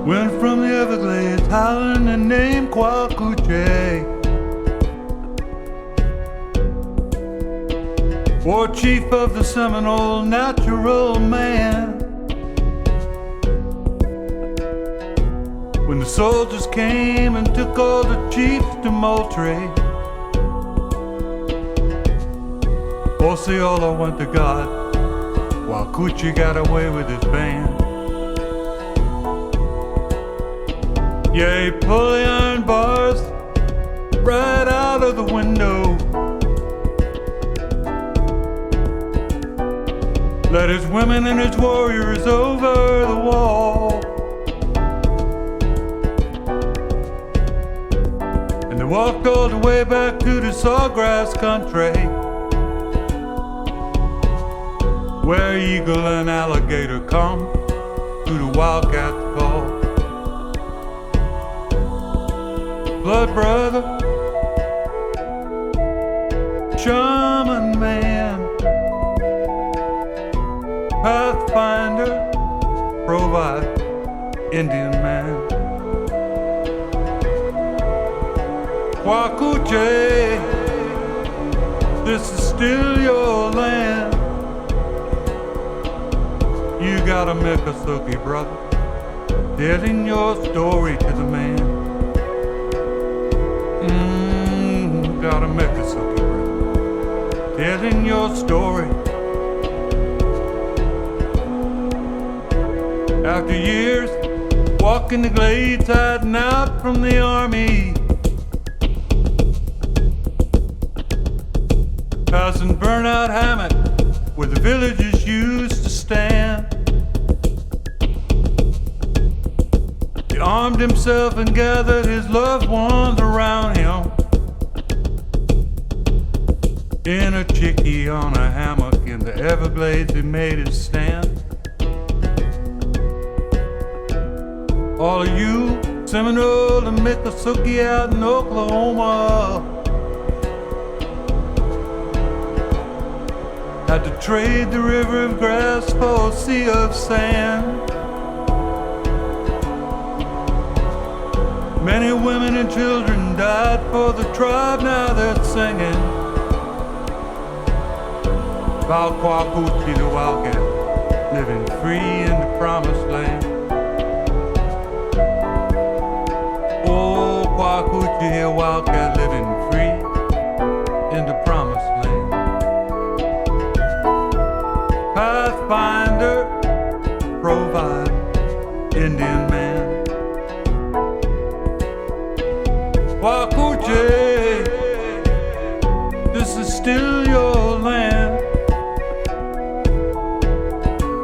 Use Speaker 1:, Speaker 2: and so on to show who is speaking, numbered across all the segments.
Speaker 1: Went from the Everglades howling the name Kwakuche, war chief of the Seminole natural man. When the soldiers came and took all the chiefs to Moultrie, Osceola went to God while Coochie got away with his band. Yeah, he pulled the iron bars right out of the window, led his women and his warriors over the wall, and they walked all the way back to the Sawgrass Country, where eagle and alligator come to the wildcats call. Blood brother, shaman man, pathfinder, provide, Indian man. Kwakuche, this is still your land. You got a Miccosukee brother, telling your story to the man. Got a Miccosukee brother, telling your story. After years walking the glades, hiding out from the army, passing burnout hammock where the villagers used to stand, he armed himself and gathered his loved ones around him. In a chickie on a hammock in the Everglades, he made his stand. All of you Seminole and Miccosukee out in Oklahoma had to trade the river of grass for a sea of sand. Many women and children died for the tribe, now they're singing about Kwakuche the wildcat, living free in the promised land. Oh, Kwakuche the wildcat, living free in the promised land. Pathfinder, provide, Indian man. Kwakuche, this is still your land.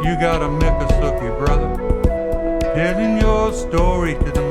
Speaker 1: You got a Miccosukee brother, telling your story to the